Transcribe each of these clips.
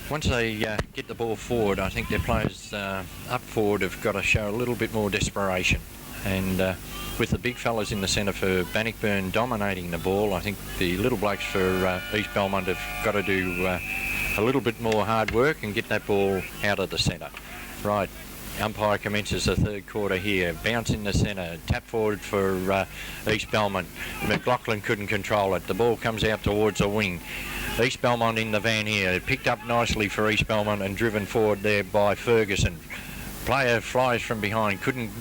Once they get the ball forward, I think their players up forward have got to show a little bit more desperation. And with the big fellas in the centre for Bannockburn dominating the ball, I think the little blokes for East Belmont have got to do a little bit more hard work and get that ball out of the centre. Right. Umpire commences the third quarter here. Bounce in the centre. Tap forward for East Belmont. McLaughlin couldn't control it. The ball comes out towards a wing. East Belmont in the van here. Picked up nicely for East Belmont and driven forward there by Ferguson. Player flies from behind. Couldn't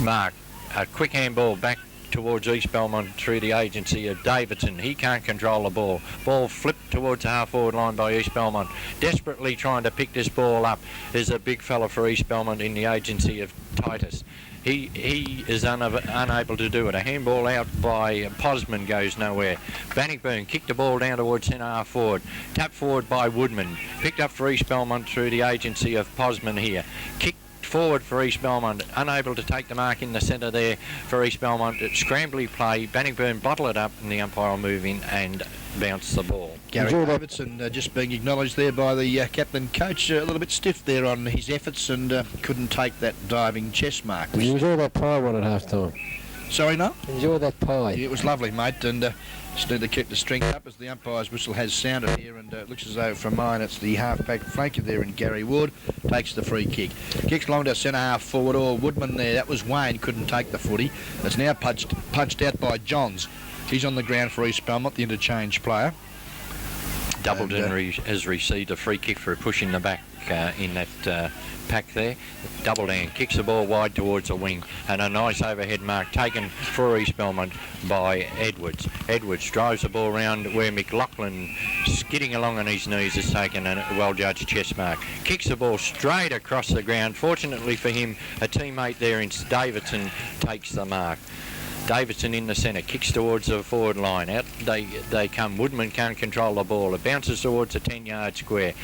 mark. A quick handball back towards East Belmont through the agency of Davidson. He can't control the ball. Ball flipped towards the half-forward line by East Belmont. Desperately trying to pick this ball up is a big fella for East Belmont in the agency of Titus. He is unable to do it. A handball out by Posman goes nowhere. Bannockburn kicked the ball down towards centre half forward. Tap forward by Woodman. Picked up for East Belmont through the agency of Posman here. Kicked forward for East Belmont, unable to take the mark in the centre there for East Belmont. Scrambly play, Bannockburn bottle it up and the umpire will move in and bounce the ball. Gary Davidson just being acknowledged there by the captain coach, a little bit stiff there on his efforts and couldn't take that diving chest mark. Did you enjoy that pie one at half time? Sorry, no? Enjoy that pie. Yeah, it was lovely, mate, and just need to keep the strength up as the umpire's whistle has sounded here, and it looks as though from mine it's the half-back flanker there in Gary Ward takes the free kick. Kicks long to centre half forward, or Woodman there, that was Wayne, couldn't take the footy. It's now punched out by Johns. He's on the ground for East Belmont, the interchange player. Doubleton has received a free kick for a push in the back in that pack there. Doubleton kicks the ball wide towards the wing and a nice overhead mark taken for East Belmont by Edwards. Edwards drives the ball around where McLaughlin, skidding along on his knees, has taken a well-judged chest mark. Kicks the ball straight across the ground. Fortunately for him, a teammate there in Davidson takes the mark. Davidson in the centre, kicks towards the forward line. Out they come. Woodman can't control the ball. It bounces towards the 10-yard square.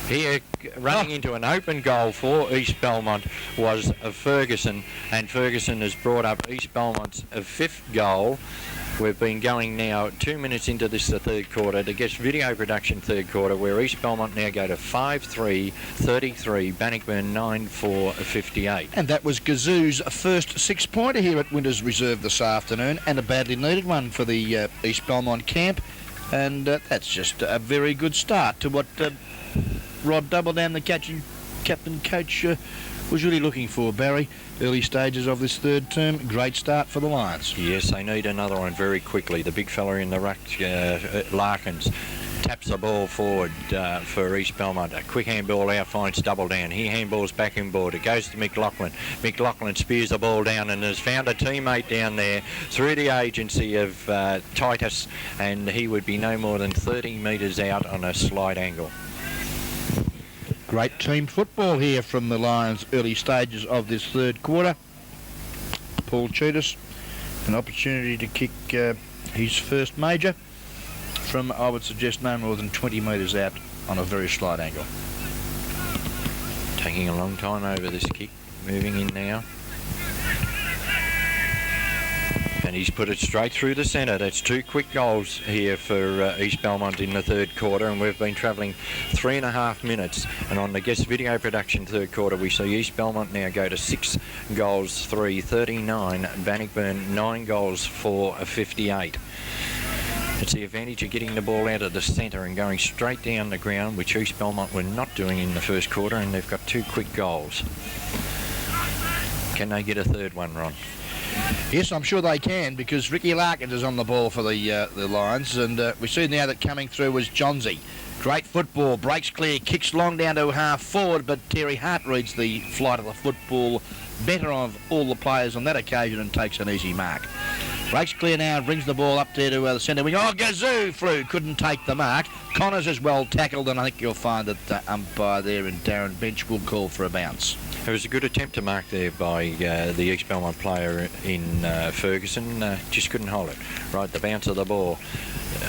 Here, running into an open goal for East Belmont was Ferguson, and Ferguson has brought up East Belmont's fifth goal. We've been going now 2 minutes into this, the third quarter, to get video production third quarter, where East Belmont now go to 5-3, 33, Bannockburn 9-4, 58. And that was Gazoo's first six-pointer here at Winters Reserve this afternoon, and a badly needed one for the East Belmont camp. And that's just a very good start to what Rod Doubledown, the captain coach, was really looking for, Barry. Early stages of this third term, great start for the Lions. Yes, they need another one very quickly. The big fella in the ruck, Larkins, taps the ball forward for East Belmont. A quick handball out finds Doubledown. He handballs back inboard. It goes to McLaughlin. McLaughlin spears the ball down and has found a teammate down there through the agency of Titus, and he would be no more than 30 metres out on a slight angle. Great team football here from the Lions early stages of this third quarter. Paul Cheetahs, an opportunity to kick his first major from, I would suggest, no more than 20 metres out on a very slight angle. Taking a long time over this kick, moving in now. And he's put it straight through the centre. That's two quick goals here for East Belmont in the third quarter, and we've been travelling 3.5 minutes. And on the guest video production third quarter, we see East Belmont now go to 6 goals, 3, 39. Bannockburn 9 goals for 58. It's the advantage of getting the ball out of the centre and going straight down the ground, which East Belmont were not doing in the first quarter, and they've got 2 quick goals. Can they get a third one, Ron? Yes, I'm sure they can, because Ricky Larkins is on the ball for the Lions, and we see now that coming through was Johnsy. Great football, breaks clear, kicks long down to half forward, but Terry Hart reads the flight of the football better of all the players on that occasion and takes an easy mark. Breaks clear now, brings the ball up there to the centre wing. Oh, Gazoo flew, couldn't take the mark. Connors is well tackled, and I think you'll find that the umpire there in Darren Bench will call for a bounce. It was a good attempt to mark there by the East Belmont player in Ferguson. Just couldn't hold it. Right, the bounce of the ball.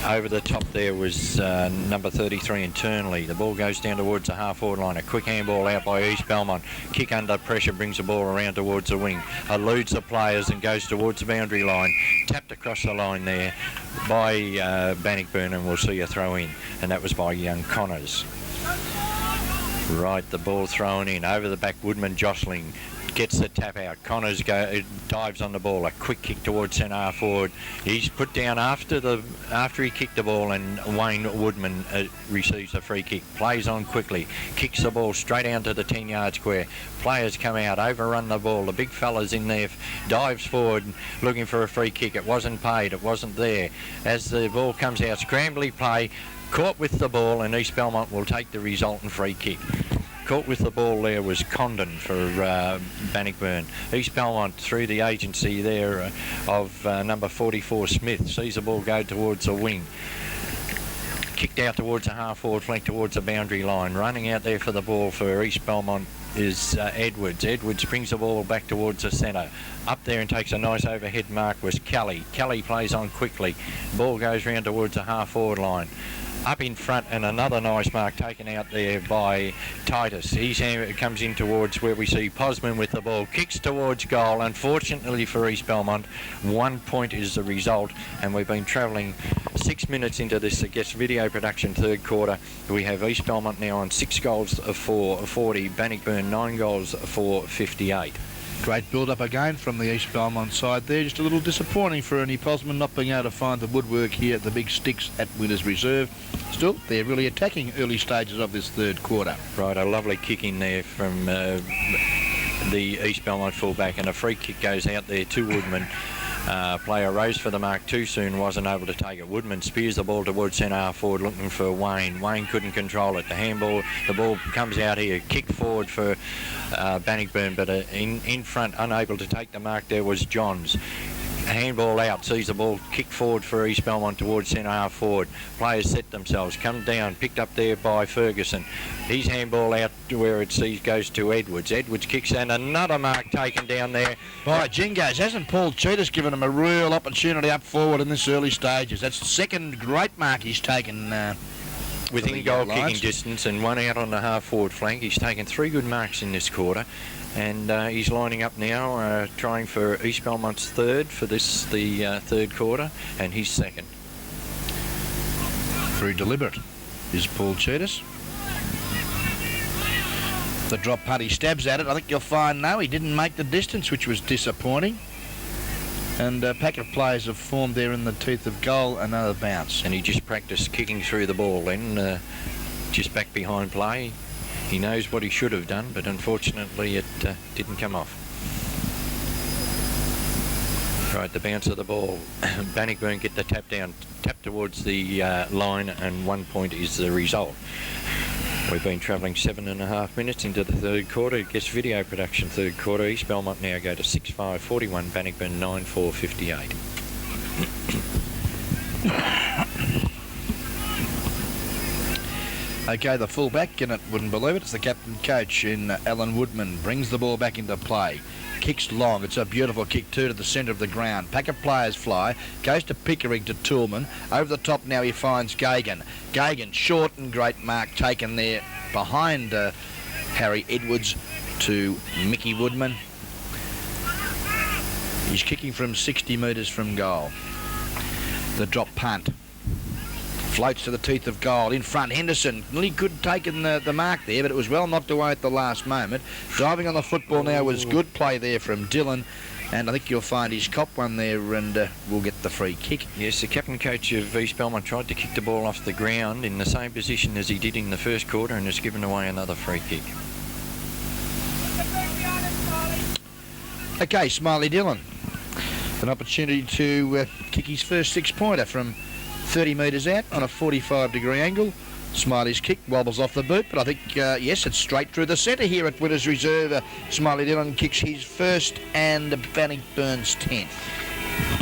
Over the top there was number 33 internally. The ball goes down towards the half-forward line. A quick handball out by East Belmont. Kick under pressure brings the ball around towards the wing. Eludes the players and goes towards the boundary line. Tapped across the line there by Bannockburn, and we'll see a throw in. And that was by young Connors. Right, the ball thrown in. Over the back, Woodman jostling. Gets the tap out. Connors dives on the ball. A quick kick towards centre half forward. He's put down after he kicked the ball, and Wayne Woodman receives a free kick. Plays on quickly. Kicks the ball straight down to the 10-yard square. Players come out, overrun the ball. The big fella's in there, dives forward looking for a free kick. It wasn't paid. It wasn't there. As the ball comes out, scrambly play. Caught with the ball, and East Belmont will take the resultant free kick. Caught with the ball there was Condon for Bannockburn. East Belmont, through the agency there of number 44 Smith, sees the ball go towards the wing. Kicked out towards the half-forward flank towards the boundary line. Running out there for the ball for East Belmont is Edwards. Edwards brings the ball back towards the centre. Up there and takes a nice overhead mark was Kelly. Kelly plays on quickly. Ball goes round towards the half-forward line. Up in front, and another nice mark taken out there by Titus. He comes in towards where we see Posman with the ball. Kicks towards goal. Unfortunately for East Belmont, 1 point is the result, and we've been travelling 6 minutes into this guest video production third quarter. We have East Belmont now on 6 goals for 40, Bannockburn 9 goals for 58. Great build-up again from the East Belmont side there. Just a little disappointing for Ernie Posman not being able to find the woodwork here at the big sticks at Winners Reserve. Still, they're really attacking early stages of this third quarter. Right, a lovely kick in there from the East Belmont fullback, and a free kick goes out there to Woodman. Player rose for the mark too soon, wasn't able to take it. Woodman spears the ball towards centre half forward looking for Wayne. Wayne couldn't control it. The handball, the ball comes out here. Kick forward for Bannockburn, but in front, unable to take the mark there was Johns. A handball out, sees the ball kick forward for East Belmont towards centre half forward. Players set themselves, come down, picked up there by Ferguson. His handball out to where it sees goes to Edwards. Edwards kicks, and another mark taken down there by Jingos. Hasn't Paul Cheetah's given him a real opportunity up forward in this early stages? That's the second great mark he's taken within goal kicking distance, and one out on the half forward flank. He's taken 3 good marks in this quarter, and he's lining up now, trying for East Belmont's third for the third quarter, and his second. Very deliberate is Paul Cheetah's. The drop punt, he stabs at it. I think you'll find no, he didn't make the distance, which was disappointing. And a pack of players have formed there in the teeth of goal. Another bounce. And he just practiced kicking through the ball then, just back behind play. He knows what he should have done, but unfortunately it didn't come off. Right, the bounce of the ball. Bannockburn get the tap down, tap towards the line, and 1 point is the result. We've been travelling 7.5 minutes into the third quarter. Guest video production third quarter. East Belmont now go to 6-5-41. Bannockburn 9-4-58. Okay, the fullback, and it wouldn't believe it, it's the captain coach in Alan Woodman. Brings the ball back into play. Kicks long. It's a beautiful kick too to the centre of the ground. Pack of players fly. Goes to Pickering to Toolman. Over the top now he finds Gagan. Gagan, short and great mark taken there behind Harry Edwards to Mickey Woodman. He's kicking from 60 metres from goal. The drop punt. Floats to the teeth of goal. In front, Henderson nearly could have taken the mark there, but it was well knocked away at the last moment. Driving on the football now was good play there from Dylan, and I think you'll find he's copped one there, and we'll get the free kick. Yes, the captain coach of East Belmont tried to kick the ball off the ground in the same position as he did in the first quarter, and has given away another free kick. Okay, Smiley Dylan. An opportunity to kick his first 6-pointer from 30 metres out on a 45-degree angle. Smiley's kick wobbles off the boot, but I think, yes, it's straight through the centre here at Winners Reserve. Smiley Dillon kicks his first and Bannockburn's 10th.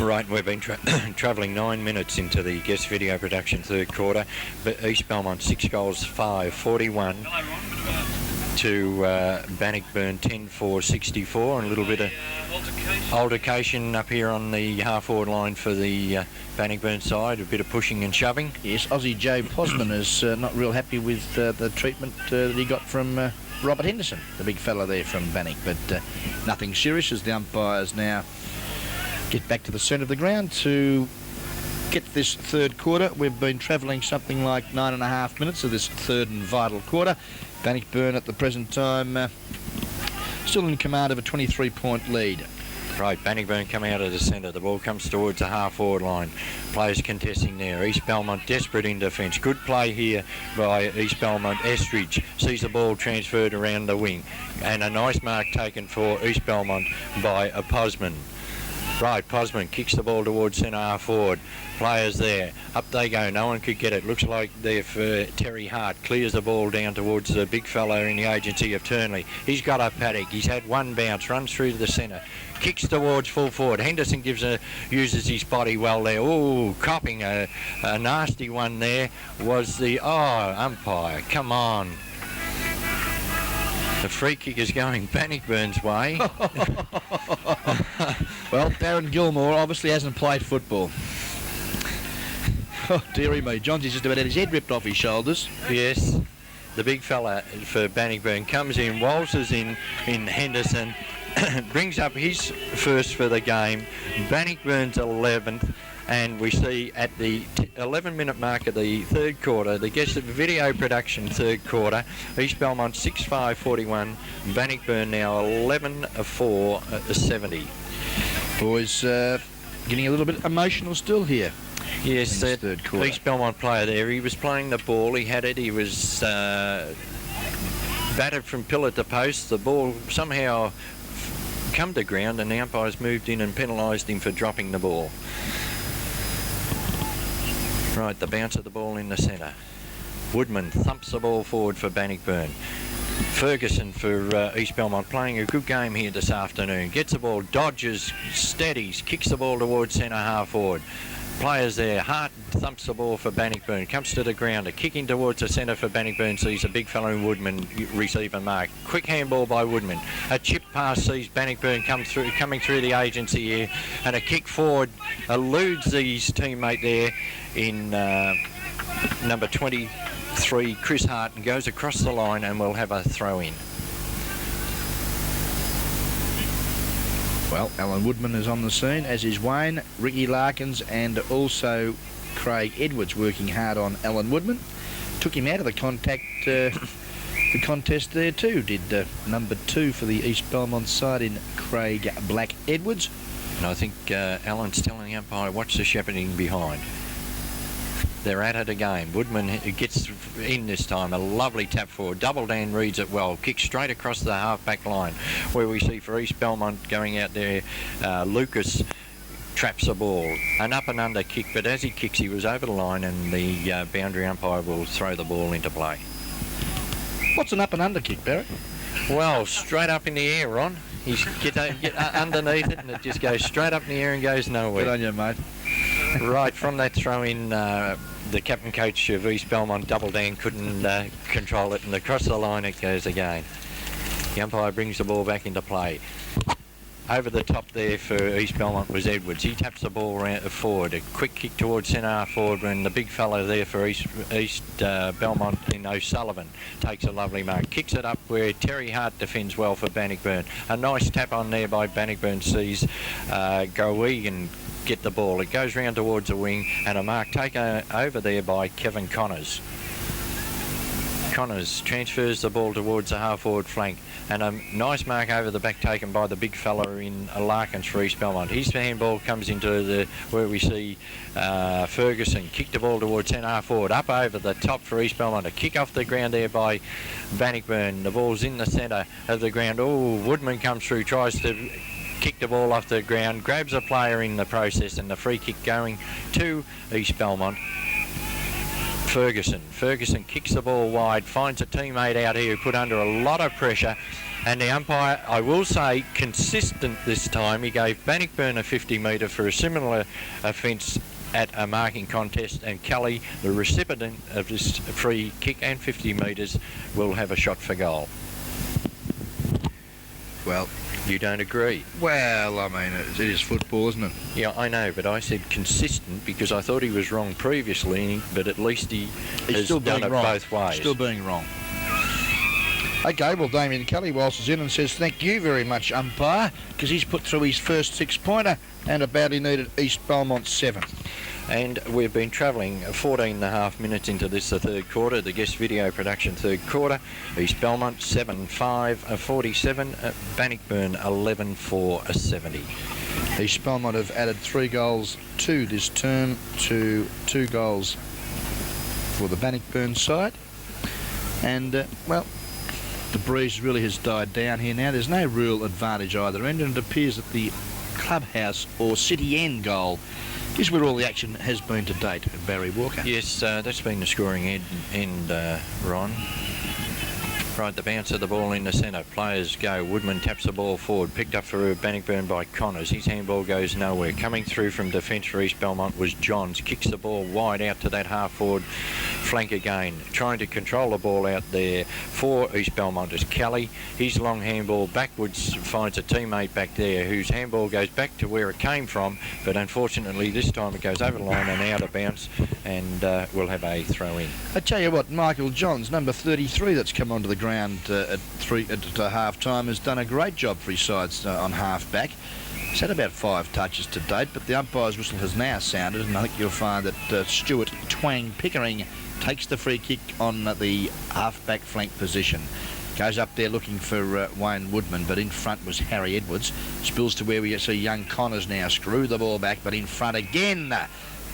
Right, we've been travelling 9 minutes into the guest video production third quarter. But East Belmont 6 goals 5, 41. to Bannockburn 10-4-64, and a little bit of altercation up here on the half-forward line for the Bannockburn side, a bit of pushing and shoving. Yes, Aussie Joe Posman is not real happy with the treatment that he got from Robert Henderson, the big fella there from Bannock, but nothing serious as the umpires now get back to the centre of the ground to get this third quarter. We've been travelling something like 9.5 minutes of this third and vital quarter. Bannockburn at the present time still in command of a 23-point lead. Right, Bannockburn coming out of the centre. The ball comes towards the half-forward line. Players contesting there. East Belmont desperate in defence. Good play here by East Belmont. Estridge sees the ball transferred around the wing. And a nice mark taken for East Belmont by a Posman. Right, Posman kicks the ball towards centre half-forward. Players there. Up they go. No one could get it. Looks like they're for Terry Hart. Clears the ball down towards the big fellow in the agency of Turnley. He's got a paddock. He's had one bounce. Runs through to the centre. Kicks towards full forward. Henderson uses his body well there. Oh, copping a nasty one there was the... Oh, umpire. Come on. The free kick is going Bannockburn's way. Well, Darren Gilmore obviously hasn't played football. Oh, dearie me. Johnson's just about had his head ripped off his shoulders. Yes. The big fella for Bannockburn comes in, waltzes in Henderson, brings up his first for the game. Bannockburn's 11th. And we see at the 11-minute mark of the third quarter, the guest video production third quarter, East Belmont 6-5-41, Bannockburn now 11-4-70. Boys getting a little bit emotional still here. Yes, that third quarter. East Belmont player there, he was playing the ball, he had it, he was batted from pillar to post. The ball somehow come to ground and the umpires moved in and penalised him for dropping the ball. Right, the bounce of the ball in the centre. Woodman thumps the ball forward for Bannockburn. Ferguson for East Belmont playing a good game here this afternoon. Gets the ball, dodges, steadies, kicks the ball towards centre half forward. Players there. Hart thumps the ball for Bannockburn. Comes to the ground. A kicking towards the centre for Bannockburn sees a big fellow in Woodman receive a mark. Quick handball by Woodman. A chip pass sees Bannockburn coming through the agency here. And a kick forward eludes his teammate there in number 23, Chris Hart, and goes across the line and will have a throw in. Well, Alan Woodman is on the scene, as is Wayne, Ricky Larkins and also Craig Edwards working hard on Alan Woodman. Took him out of the contest there too, did number 2 for the East Belmont side in Craig Black Edwards. And I think Alan's telling the umpire, watch the shepherding behind. They're at it again. Woodman gets in this time. A lovely tap forward. Double Dan reads it well. Kicks straight across the half-back line, where we see for East Belmont going out there, Lucas traps the ball. An up and under kick, but as he kicks, he was over the line, and the boundary umpire will throw the ball into play. What's an up and under kick, Barrett? Well, straight up in the air, Ron. You get underneath it, and it just goes straight up in the air and goes nowhere. Good on you, mate. Right, from that throw-in, the captain coach of East Belmont, Double Dan, couldn't control it, and across the line it goes again. The umpire brings the ball back into play. Over the top there for East Belmont was Edwards. He taps the ball forward. A quick kick towards centre half forward, when the big fellow there for East Belmont in O'Sullivan takes a lovely mark. Kicks it up where Terry Hart defends well for Bannockburn. A nice tap on there by Bannockburn sees Gowegan get the ball. It goes round towards the wing, and a mark taken over there by Kevin Connors. Connors transfers the ball towards the half-forward flank, and a nice mark over the back taken by the big fella in Larkins for East Belmont. His handball comes into where we see Ferguson kick the ball towards centre half-forward, up over the top for East Belmont. A kick off the ground there by Bannockburn. The ball's in the centre of the ground. Oh, Woodman comes through, tries to kick the ball off the ground, grabs a player in the process, and the free kick going to East Belmont. Ferguson kicks the ball wide, finds a teammate out here who put under a lot of pressure, and the umpire, I will say, consistent this time. He gave Bannockburn a 50 metre for a similar offence at a marking contest, and Kelly, the recipient of this free kick and 50 metres, will have a shot for goal. Well, You don't agree? well, I mean, it is football, isn't it? Yeah, I know, but I said consistent because I thought he was wrong previously, but at least He's has still done being it wrong. both ways. Still being wrong. Okay, well, Damien Kelly whilst is in and says thank you very much, umpire, because he's put through his first 6-pointer and a badly needed East Belmont 7. And we've been travelling 14 and a half minutes into this, the third quarter, the guest video production third quarter. East Belmont 7-5-47, Bannockburn 11-4-70. East Belmont have added 3 goals to this term to 2 goals for the Bannockburn side. And, well, the breeze really has died down here now. There's no real advantage either end, and it appears that the clubhouse or city end goal is where all the action has been to date at Barry Walker. Yes, that's been the scoring end, Ron. Right, the bounce of the ball in the centre. Players go. Woodman taps the ball forward. Picked up for Bannockburn by Connors. His handball goes nowhere. Coming through from defence for East Belmont was Johns. Kicks the ball wide out to that half-forward flank again. Trying to control the ball out there for East Belmont is Kelly. His long handball backwards finds a teammate back there whose handball goes back to where it came from, but unfortunately this time it goes over the line and out of bounds, and we'll have a throw-in. I tell you what, Michael Johns, number 33, that's come onto the ground at half-time, has done a great job for his sides on half-back. He's had about 5 touches to date, but the umpire's whistle has now sounded, and I think you'll find that Stuart Twang Pickering takes the free kick on the half-back flank position. Goes up there looking for Wayne Woodman, but in front was Harry Edwards. Spills to where we see young Connors now screw the ball back, but in front again,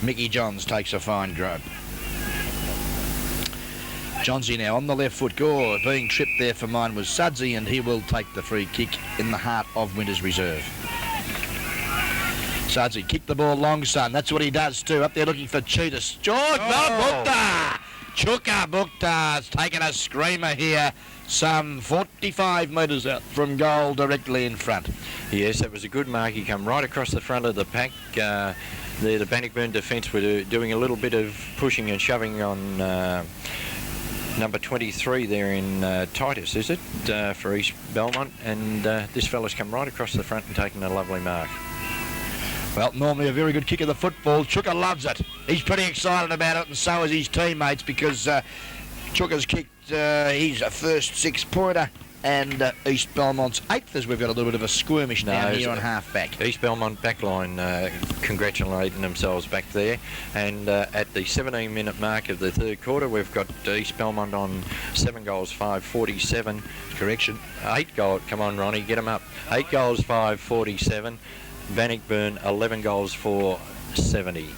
Mickey Johns takes a fine grub. Johnsy now on the left foot. Gore being tripped there for mine was Sudsy, and he will take the free kick in the heart of Winters Reserve. Sudsy kicked the ball long, son. That's what he does too. Up there looking for Cheetahs. George Bukta! Chuka Bukta's taken a screamer here. Some 45 metres out from goal directly in front. Yes, that was a good mark. He come right across the front of the pack. There, the Bannockburn defence were doing a little bit of pushing and shoving on number 23 there in Titus, is it, for East Belmont, and this fella's come right across the front and taken a lovely mark. Well, normally a very good kick of the football. Chuka loves it. He's pretty excited about it, and so is his teammates, because Chuka's kicked his first 6-pointer, and East Belmont's 8th, as we've got a little bit of a skirmish down here on half-back. East Belmont backline congratulating themselves back there, and at the 17-minute mark of the third quarter, we've got East Belmont on 7 goals, 5-47. Correction, 8 goals. Come on, Ronnie, get them up. 8 goals, 5-47. Bannockburn 11 goals for 70.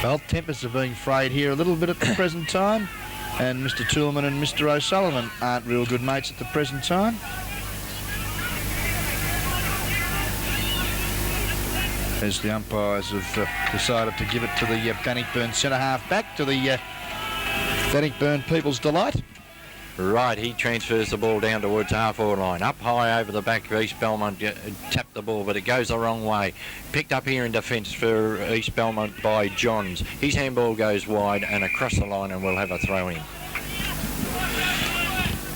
Well, tempers are being frayed here a little bit at the present time, and Mr. Toolman and Mr. O'Sullivan aren't real good mates at the present time. As the umpires have decided to give it to the Bannockburn centre half back, to the Bannockburn people's delight. Right, he transfers the ball down towards half-forward line. Up high over the back of East Belmont, tapped the ball, but it goes the wrong way. Picked up here in defence for East Belmont by Johns. His handball goes wide and across the line, and we'll have a throw-in.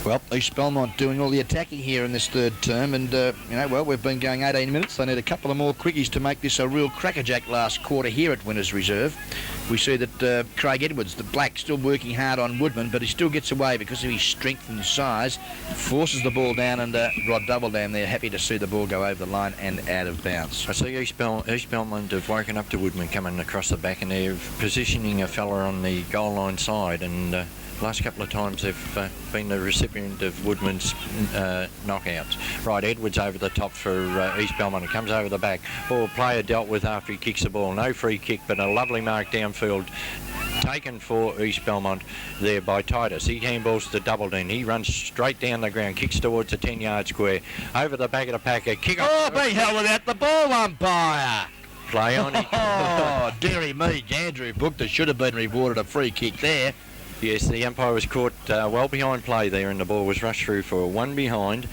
Well, East Belmont doing all the attacking here in this third term, and, well, we've been going 18 minutes. They need a couple of more quickies to make this a real crackerjack last quarter here at Winters Reserve. We see that Craig Edwards, the black, still working hard on Woodman, but he still gets away because of his strength and size. Forces the ball down, and Rod Doubledown there, happy to see the ball go over the line and out of bounds. I see East Belmont have woken up to Woodman coming across the back, and they're positioning a fella on the goal line side, and last couple of times they've been the recipient of Woodman's knockouts. Right, Edwards over the top for East Belmont. It comes over the back. Ball player dealt with after he kicks the ball. No free kick, but a lovely mark downfield taken for East Belmont there by Titus. He handballs to Doubleton. He runs straight down the ground, kicks towards the 10-yard square. Over the back of the pack, a kick off. Oh, be hell without the ball, umpire! Play on. Oh, dearie me, Andrew Bukta should have been rewarded a free kick there. Yes, the umpire was caught well behind play there, and the ball was rushed through for 1 behind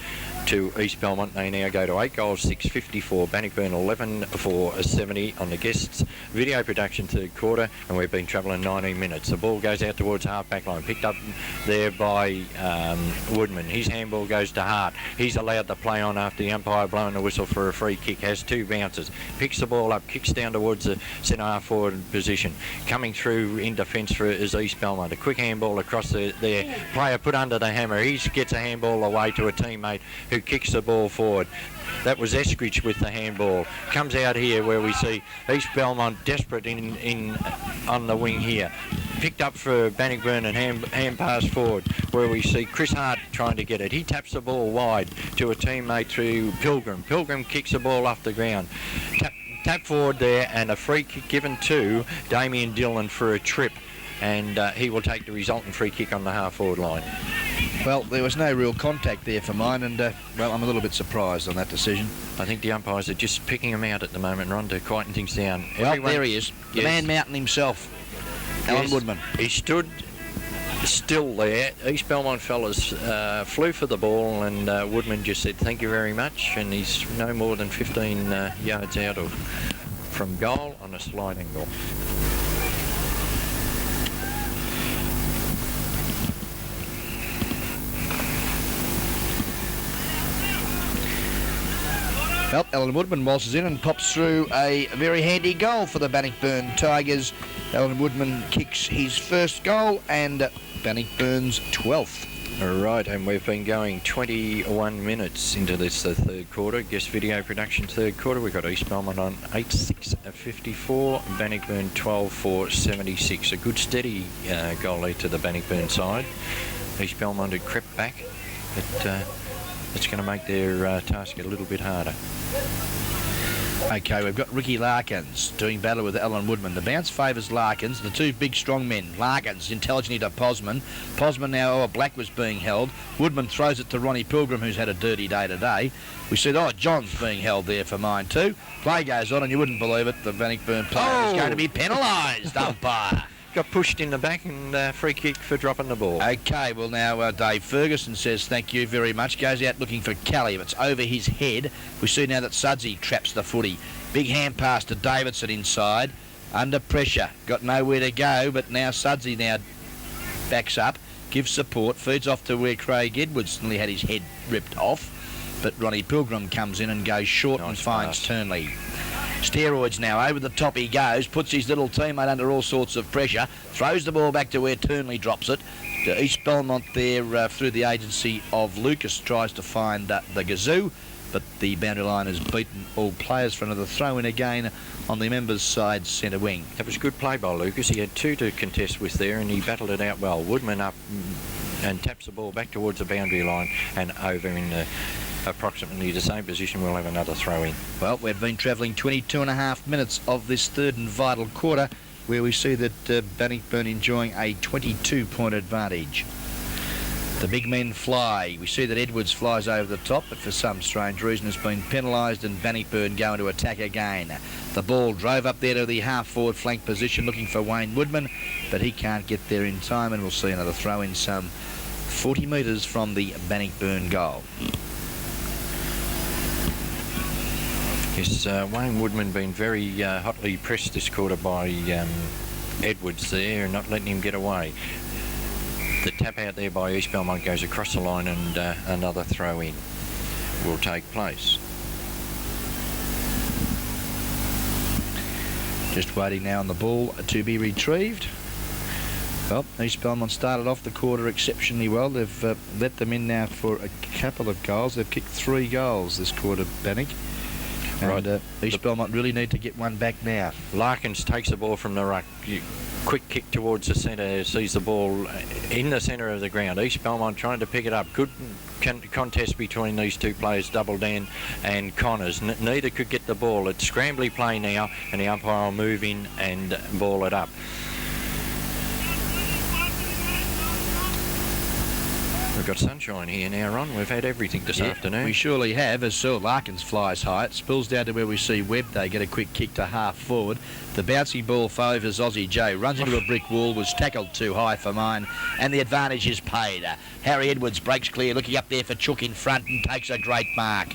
to East Belmont. They now go to 8 goals, 6-54. Bannockburn 11 for 70 on the guests. Video production third quarter, and we've been travelling 19 minutes. The ball goes out towards half back line, picked up there by Woodman. His handball goes to Hart. He's allowed to play on after the umpire blowing the whistle for a free kick. Has 2 bounces. Picks the ball up, kicks down towards the centre half forward position. Coming through in defence for is East Belmont. A quick handball across there. Player put under the hammer. He gets a handball away to a teammate who kicks the ball forward. That was Eskridge with the handball. Comes out here where we see East Belmont desperate in on the wing here. Picked up for Bannockburn and hand pass forward where we see Chris Hart trying to get it. He taps the ball wide to a teammate through Pilgrim. Pilgrim kicks the ball off the ground. Tap forward there, and a free kick given to Damien Dillon for a trip, and he will take the resultant free kick on the half forward line. Well, there was no real contact there for mine, and well, I'm a little bit surprised on that decision. I think the umpires are just picking him out at the moment, Ron, to quieten things down. Well, there he is, the man mountain himself, Alan Woodman. He stood still there. East Belmont fellas flew for the ball, and Woodman just said thank you very much, and he's no more than 15 yards out from goal on a slide angle. Well, Alan Woodman waltzes in and pops through a very handy goal for the Bannockburn Tigers. Alan Woodman kicks his first goal and Bannockburn's 12th. All right, and we've been going 21 minutes into this third quarter. Guest video production third quarter. We've got East Belmont on 8-6-54, Bannockburn 12-4-76. A good steady goal lead to the Bannockburn side. East Belmont had crept back, but it's going to make their task a little bit harder. Okay, we've got Ricky Larkins doing battle with Alan Woodman. The bounce favours Larkins, the 2 big strong men. Larkins intelligently to Posman. Posman now, Black was being held. Woodman throws it to Ronnie Pilgrim, who's had a dirty day today. We said, John's being held there for mine too. Play goes on, and you wouldn't believe it, the Bannockburn player is going to be penalised, umpire. Got pushed in the back, and free kick for dropping the ball. Okay, well now Dave Ferguson says thank you very much. Goes out looking for Kelly. It's over his head. We see now that Sudsy traps the footy. Big hand pass to Davidson inside. Under pressure. Got nowhere to go, but now Sudsy now backs up, gives support, feeds off to where Craig Edwards nearly had his head ripped off. But Ronnie Pilgrim comes in and goes short and finds Turnley. Steroids now, over the top he goes, puts his little teammate under all sorts of pressure, throws the ball back to where Turnley drops it. To East Belmont there through the agency of Lucas tries to find the Gazoo, but the boundary line has beaten all players for another throw-in again on the members' side centre wing. That was good play by Lucas. He had 2 to contest with there, and he battled it out well. Woodman up and taps the ball back towards the boundary line and over in the approximately the same position. We'll have another throw in. Well, we've been travelling 22.5 minutes of this third and vital quarter, where we see that Bannockburn enjoying a 22-point advantage. The big men fly. We see that Edwards flies over the top, but for some strange reason has been penalised, and Bannockburn going to attack again. The ball drove up there to the half-forward flank position looking for Wayne Woodman, but he can't get there in time, and we'll see another throw in some 40 metres from the Bannockburn goal. Yes, Wayne Woodman been very hotly pressed this quarter by Edwards there, and not letting him get away. The tap out there by East Belmont goes across the line, and another throw in will take place. Just waiting now on the ball to be retrieved. Well, East Belmont started off the quarter exceptionally well. They've let them in now for a couple of goals. They've kicked 3 goals this quarter, Bannock. And East Belmont really need to get one back now. Larkins takes the ball from the ruck. Quick kick towards the centre, sees the ball in the centre of the ground. East Belmont trying to pick it up. Good contest between these 2 players, Double Dan and Connors. Neither could get the ball. It's scrambly play now, and the umpire will move in and ball it up. We've got sunshine here now, Ron. We've had everything this afternoon. We surely have, as Sir Larkins flies high. It spills down to where we see Webb. They get a quick kick to half forward. The bouncy ball favours Aussie Joe. Runs into a brick wall, was tackled too high for mine, and the advantage is paid. Harry Edwards breaks clear, looking up there for Chook in front and takes a great mark.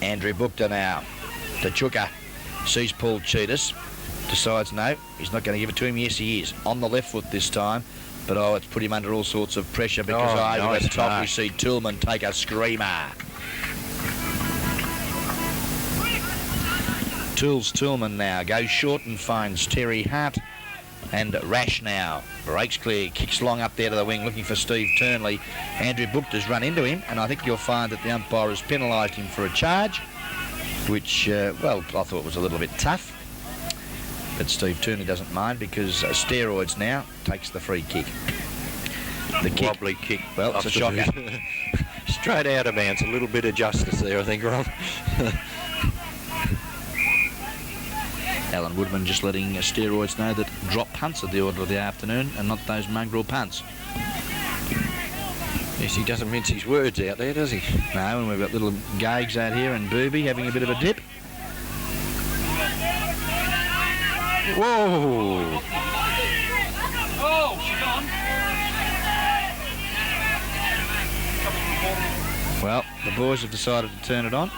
Andrew Bookter now to Chooker. Sees Paul Cheetahs. Decides no, he's not going to give it to him. Yes, he is. On the left foot this time. But it's put him under all sorts of pressure because over the top we see Tillman take a screamer. Tillman now goes short and finds Terry Hart. And Rash now breaks clear, kicks long up there to the wing looking for Steve Turnley. Andrew Bookter's run into him, and I think you'll find that the umpire has penalised him for a charge, which, well, I thought was a little bit tough. But Steve Turnley doesn't mind because Steroids now takes the free kick. The kick. Wobbly kick. Well, it's a shocker. Straight out of bounds. A little bit of justice there, I think, Ron. Alan Woodman just letting Steroids know that drop punts are the order of the afternoon and not those mongrel punts. Yes, he doesn't mince his words out there, does he? No, and we've got little Gags out here and Booby having a bit of a dip. Whoa! Oh, she's on. Well, the boys have decided to turn it on.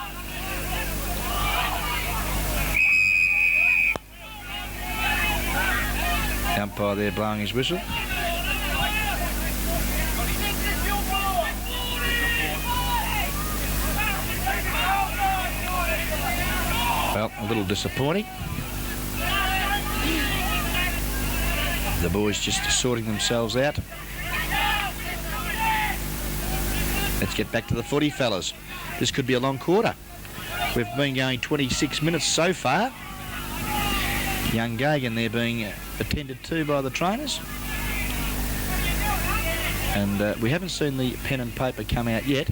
The umpire there blowing his whistle. Well, a little disappointing. The boys just sorting themselves out. Let's get back to the footy, fellas. This could be a long quarter. We've been going 26 minutes so far. Young Gagan there being attended to by the trainers. And we haven't seen the pen and paper come out yet.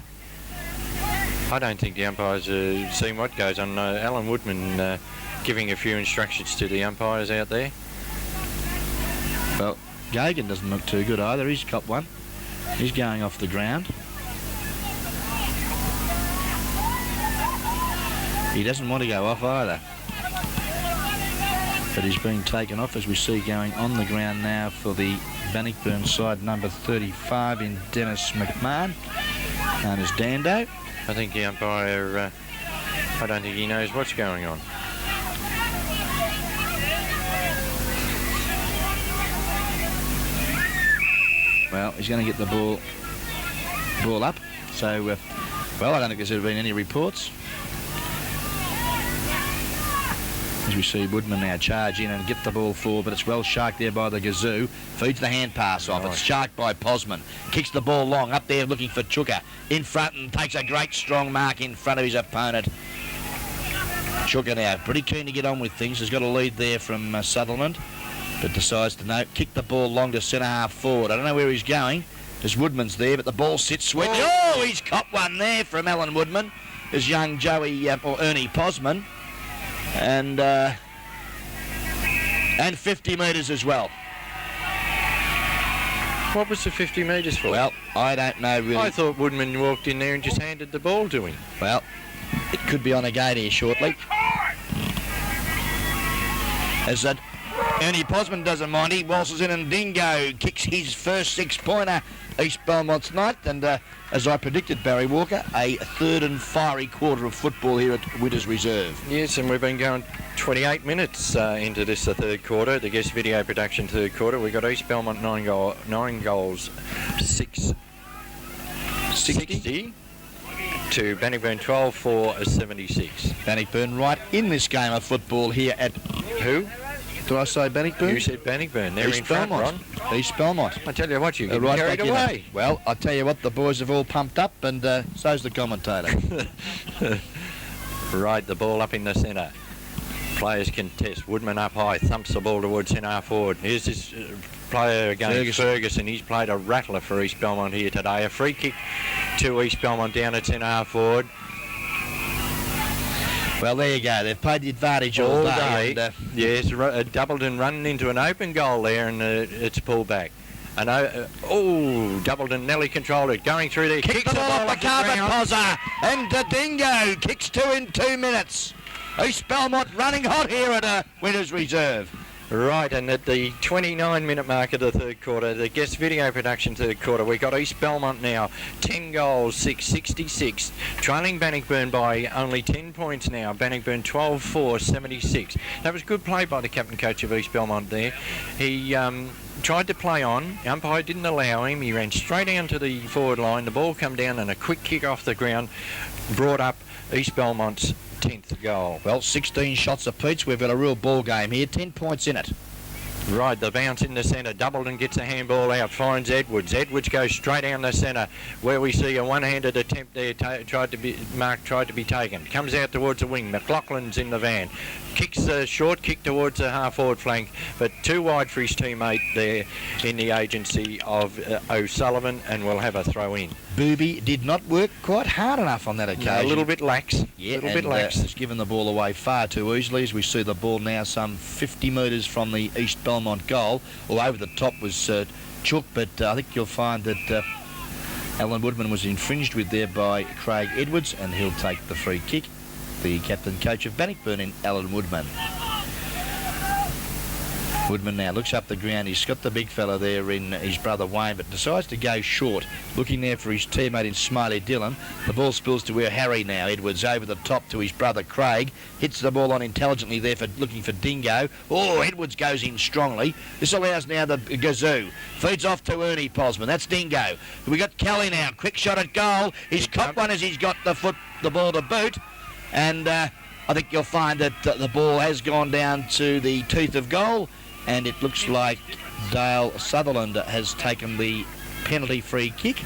I don't think the umpires have seen what goes on. Alan Woodman giving a few instructions to the umpires out there. Well, Gagan doesn't look too good either. He's copped one. He's going off the ground. He doesn't want to go off either. But he's being taken off, as we see going on the ground now for the Bannockburn side, number 35 in Dennis McMahon, known as Dando. I think the umpire, I don't think he knows what's going on. Well, he's going to get the ball up. So, well, I don't think there's ever been any reports. As we see Woodman now charge in and get the ball forward, but it's well sharked there by the Gazoo. Feeds the hand pass off. Nice. It's sharked by Posman. Kicks the ball long up there looking for Chooker. In front and takes a great strong mark in front of his opponent. Chooker now pretty keen to get on with things. He's got a lead there from Sutherland, but decides to kick the ball long to centre half forward. I don't know where he's going. There's Woodman's there, but the ball sits sweet. Oh, he's caught one there from Alan Woodman. There's young Joey or Ernie Posman. And 50 metres as well. What was the 50 metres for? Well, I don't know really. I thought Woodman walked in there and just handed the ball to him. Well, it could be on a gate here shortly. As that Ernie Posman doesn't mind, he waltzes in and Dingo kicks his first 6-pointer. East Belmont's night, and as I predicted, Barry Walker, a third and fiery quarter of football here at Witters Reserve. Yes, and we've been going 28 minutes into this, the third quarter, the guest video production third quarter. We've got East Belmont 9 goals, 60 to Bannockburn 12 for 76. Bannockburn right in this game of football here at who? Did I say Bannockburn? You said Bannockburn. They're East in front, Belmont. Ron. East Belmont. I tell you what, you get right carried away. Well, I tell you what, the boys have all pumped up, and so's the commentator. Right, the ball up in the centre. Players contest. Woodman up high, thumps the ball towards centre half forward. Here's this player again, Ferguson. He's played a rattler for East Belmont here today. A free kick to East Belmont down at centre half forward. Well, there you go. They've played the advantage all day. And, yes, doubled and running into an open goal there, and it's pulled back. And Doubleton Nelly controlled it, going through there. Kick the ball off the carpet, ground. Pozza. And Dingo kicks 2 in 2 minutes. East Belmont running hot here at Winters Reserve. Right, and at the 29-minute mark of the third quarter, the guest video production third quarter, we got East Belmont now, 10 goals, 666, trailing Bannockburn by only 10 points now. Bannockburn 12-4, 76. That was good play by the captain coach of East Belmont there. He tried to play on, the umpire didn't allow him, he ran straight down to the forward line, the ball come down and a quick kick off the ground brought up East Belmont's 10th goal. Well, 16 shots apiece. We've got a real ball game here. 10 points in it. Right, the bounce in the centre. Doubleton gets a handball out, finds Edwards. Edwards goes straight down the centre, where we see a one-handed attempt there. Tried to be taken. Comes out towards the wing. McLaughlin's in the van. Kicks a short kick towards the half-forward flank, but too wide for his teammate there in the agency of O'Sullivan, and will have a throw in. Booby did not work quite hard enough on that occasion. A little bit lax. Yeah, a little bit lax. Has given the ball away far too easily, as we see the ball now some 50 metres from the East Belmont goal. All over the top was Chook, but I think you'll find that Alan Woodman was infringed with there by Craig Edwards, and he'll take the free kick. The captain coach of Bannockburn in Alan Woodman. Woodman now looks up the ground. He's got the big fella there in his brother Wayne, but decides to go short, looking there for his teammate in Smiley Dillon. The ball spills to where Harry now. Edwards over the top to his brother Craig. Hits the ball on intelligently there for looking for Dingo. Oh, Edwards goes in strongly. This allows now the Gazoo. Feeds off to Ernie Posman. That's Dingo. We got Kelly now. Quick shot at goal. He's caught one as he's got the ball to boot. And I think you'll find that the ball has gone down to the teeth of goal, and it looks like Dale Sutherland has taken the penalty free kick.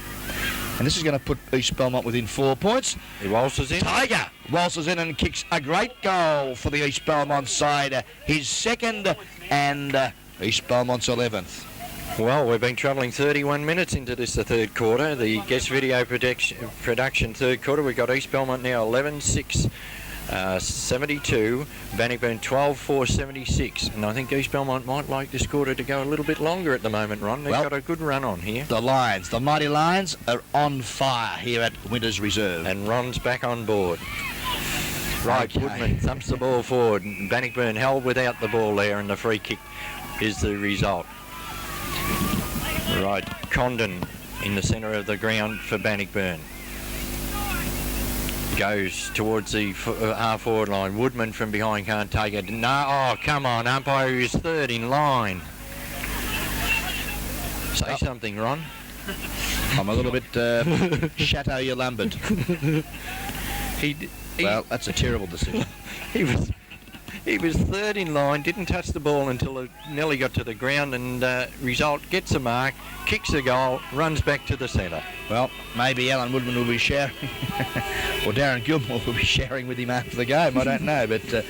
And this is going to put East Belmont within 4 points. He waltzes in. Tiger waltzes in and kicks a great goal for the East Belmont side. His second and East Belmont's 11th. Well, we've been travelling 31 minutes into this, the third quarter. The guest video production third quarter, we've got East Belmont now 11-6, 72, Bannockburn 12-4, 76. And I think East Belmont might like this quarter to go a little bit longer at the moment, Ron. They've got a good run on here. The Lions, the mighty Lions, are on fire here at Winters Reserve. And Ron's back on board. Right, okay. Woodman thumps the ball forward. Bannockburn held without the ball there, and the free kick is the result. Right, Condon in the centre of the ground for Bannockburn. Goes towards the half-forward line. Woodman from behind can't take it. No, oh, come on, umpire is third in line. Say something, Ron. I'm a little bit Chateau-Yolumbered. Well, that's a terrible decision. He was third in line, didn't touch the ball until it nearly got to the ground, and result, gets a mark, kicks a goal, runs back to the centre. Well, maybe Alan Woodman will be sharing, or Darren Gilmore will be sharing with him after the game, I don't know, but,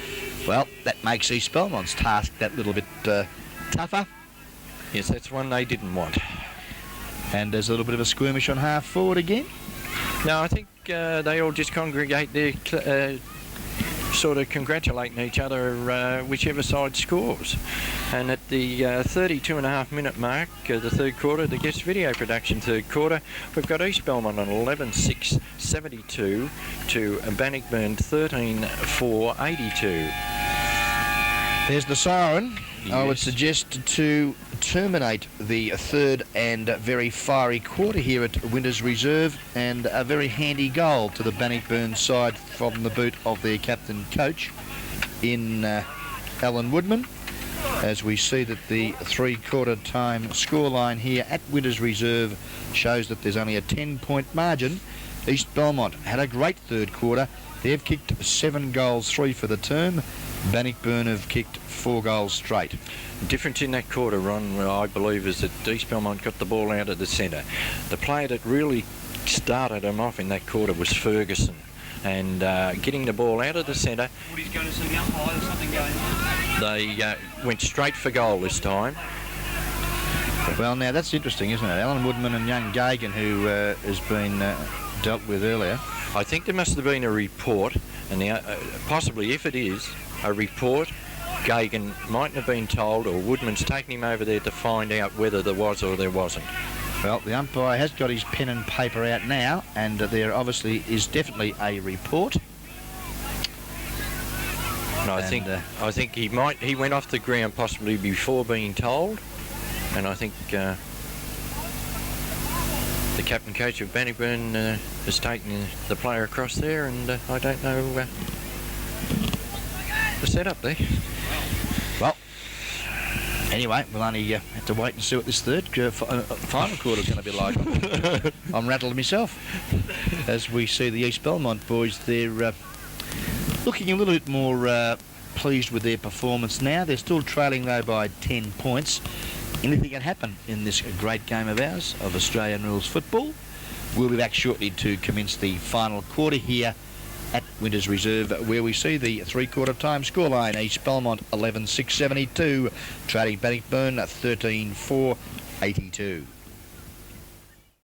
well, that makes East Belmont's task that little bit tougher. Yes, that's one they didn't want. And there's a little bit of a skirmish on half forward again? No, I think they all just congregate there, sort of congratulating each other, whichever side scores. And at the 32.5-minute mark of the third quarter, the guest video production third quarter, we've got East Belmont on 11-6, 72 to Bannockburn 13-4, 82. There's the siren. Yes. I would suggest to terminate the third and very fiery quarter here at Winters Reserve, and a very handy goal to the Bannockburn side from the boot of their captain coach in Alan Woodman, as we see that the three-quarter time scoreline here at Winters Reserve shows that there's only a 10-point margin. East Belmont had a great third quarter. They've kicked 7 goals, 3 for the term. Bannockburn have kicked 4 goals straight. The difference in that quarter, Ron, I believe, is that East Belmont got the ball out of the centre. The player that really started them off in that quarter was Ferguson, and getting the ball out of the centre, they went straight for goal this time. Well, now that's interesting, isn't it? Alan Woodman and young Gagan, who has been dealt with earlier. I think there must have been a report, and possibly, if it is a report, Gagan mightn't have been told, or Woodman's taken him over there to find out whether there was or there wasn't. Well, the umpire has got his pen and paper out now, and there obviously is definitely a report. And I think he went off the ground possibly before being told, and I think the captain coach of Bannockburn has taken the player across there, and I don't know the setup there. Well, anyway, we'll only have to wait and see what this third final quarter is going to be like. I'm rattled myself as we see the East Belmont boys. They're looking a little bit more pleased with their performance now. They're still trailing though by 10 points. Anything can happen in this great game of ours of Australian rules football. We'll be back shortly to commence the final quarter here at Winters Reserve, where we see the three-quarter time scoreline. East Belmont 11-6-72, trailing Bannockburn 13-4-82.